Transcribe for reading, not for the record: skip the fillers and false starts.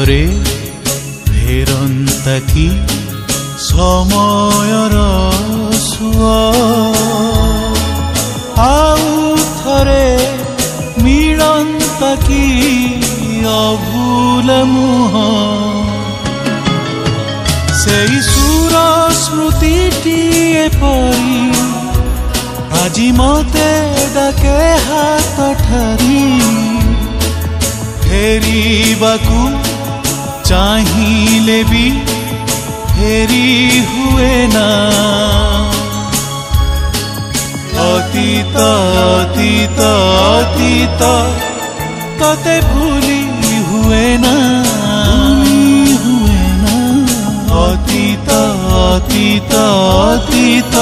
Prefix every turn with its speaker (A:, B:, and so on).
A: रे फेरंता की समयर सुआ आउ थरे मिलंता की अभूल मुह से सुर स्मृति परी आजी मते डाके हाथ ठारी फेरिबाकू चाहिए भी फेरी हुए ना अतीत अतीत अतीत तते भूली हुए ना अतीत अतीत अतीत